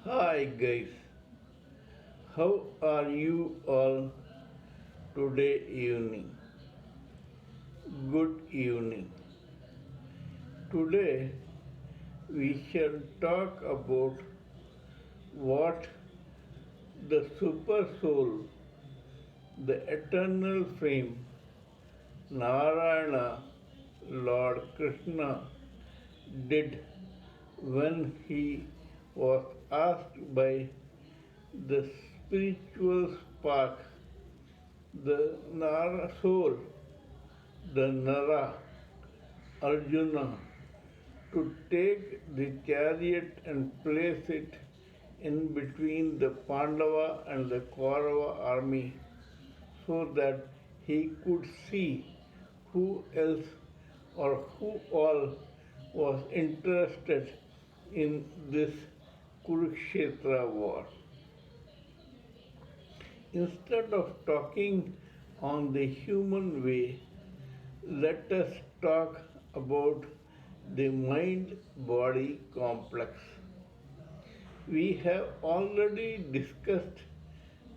Hi guys, how are you all today evening? Good evening. Today we shall talk about what the super soul, the eternal flame, Narayana, Lord Krishna, did when he was asked by the spiritual spark, the Nara soul, the Nara, Arjuna, to take the chariot and place it in between the Pandava and the Kaurava army so that he could see who else or who all was interested in this Kurukshetra war. Instead of talking on the human way, let us talk about the mind body complex. We have already discussed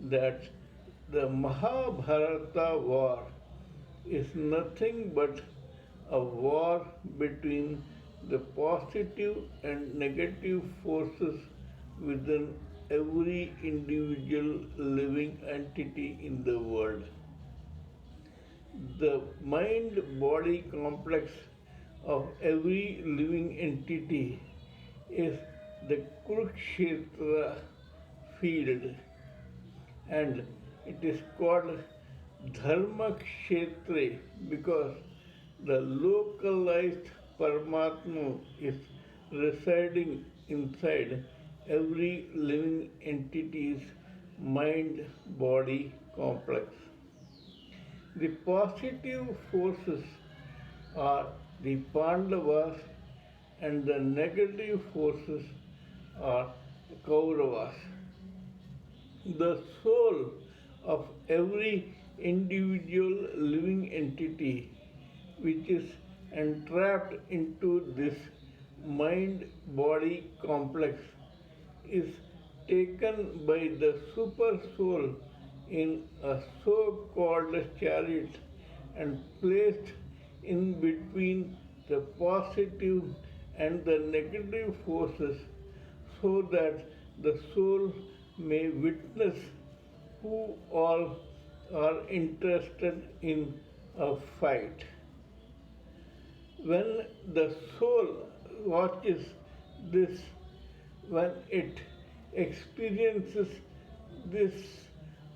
that the Mahabharata war is nothing but a war between the positive and negative forces within every individual living entity in the world. The mind body complex of every living entity is the Kurukshetra field, and it is called Dharma Kshetra because the localized Paramatma is residing inside every living entity's mind body complex. The positive forces are the Pandavas and the negative forces are Kauravas. The soul of every individual living entity which is entrapped into this mind body complex is taken by the super soul in a so called chariot and placed in between the positive and the negative forces so that the soul may witness who all are interested in a fight. When the soul watches this, when it experiences this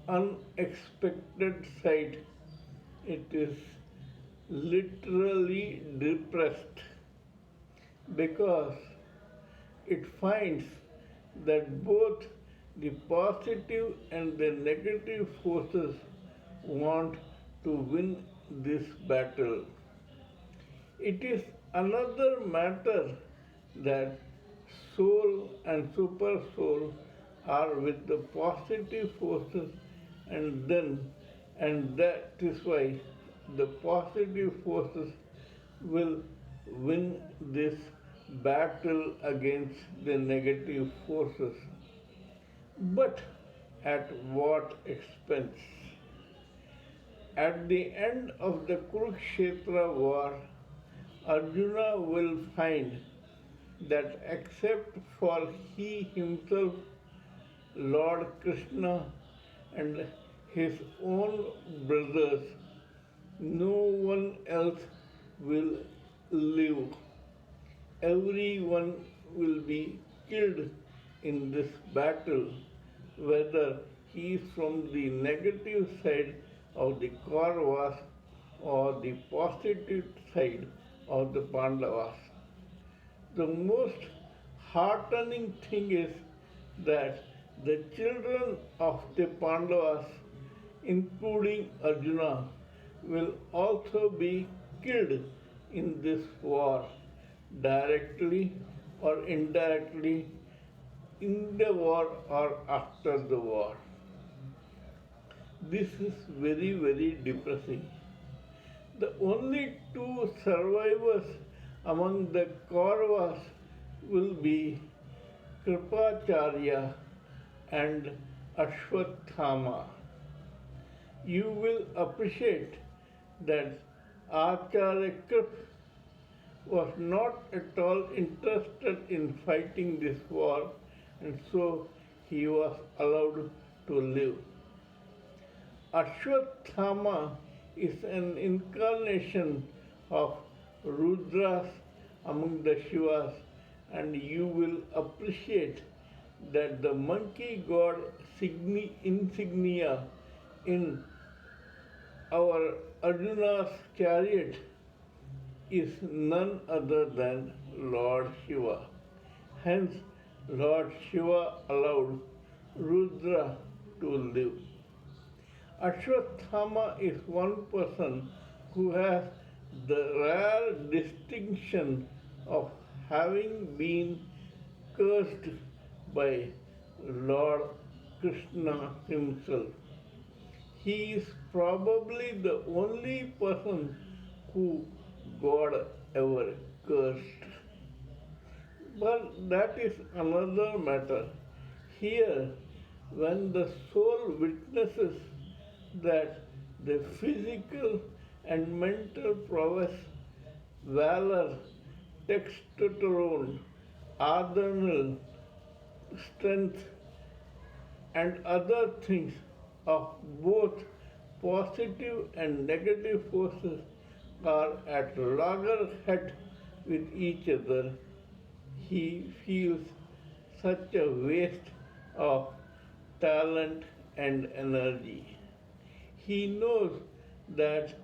unexpected sight, it is literally depressed because it finds that both the positive and the negative forces want to win this battle. It is another matter that soul and super soul are with the positive forces and that is why the positive forces will win this battle against the negative forces. But at what expense? At the end of the Kurukshetra war, Arjuna will find that except for he himself, Lord Krishna, and his own brothers, no one else will live. Everyone will be killed in this battle, whether he is from the negative side of the Kauravas or the positive side of the Pandavas. The most heartening thing is that the children of the Pandavas, including Arjuna, will also be killed in this war, directly or indirectly, in the war or after the war. This is very, very depressing. The only two survivors among the Kauravas will be Kripacharya, and Ashwatthama. You will appreciate that Acharya Krip was not at all interested in fighting this war, and so he was allowed to live. Ashwatthama is an incarnation of Rudras among the Shivas, and you will appreciate that the monkey god insignia in our Arjuna's chariot is none other than Lord Shiva. Hence, Lord Shiva allowed Rudra to live. Ashwatthama is one person who has the rare distinction of having been cursed by Lord Krishna himself. He is probably the only person who God ever cursed. But that is another matter. Here, when the soul witnesses that the physical and mental prowess, valor, testosterone, adrenal strength, and other things of both positive and negative forces are at loggerhead with each other, he feels such a waste of talent and energy. He knows that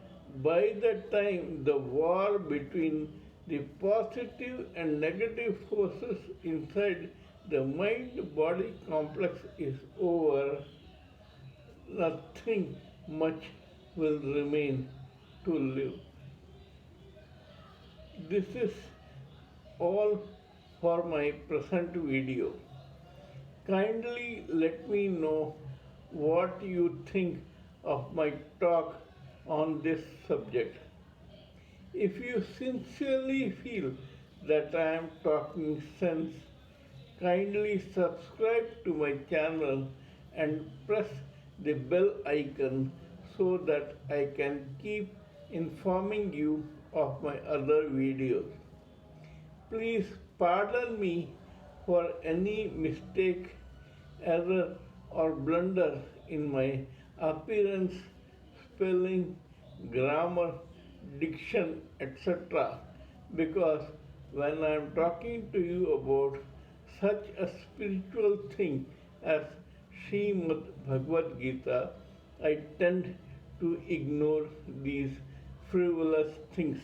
by the time the war between the positive and negative forces inside the mind body complex is over, nothing much will remain to live. This is all for my present video. Kindly let me know what you think of my talk on this subject. If you sincerely feel that I am talking sense, kindly subscribe to my channel and press the bell icon so that I can keep informing you of my other videos. Please pardon me for any mistake, error, or blunder in my appearance, spelling, grammar, diction, etc. because when I am talking to you about such a spiritual thing as Srimad Bhagavad Gita, I tend to ignore these frivolous things.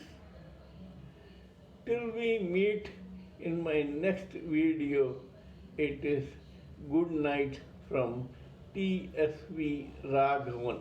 Till we meet in my next video, it is good night from TSV Raghavan.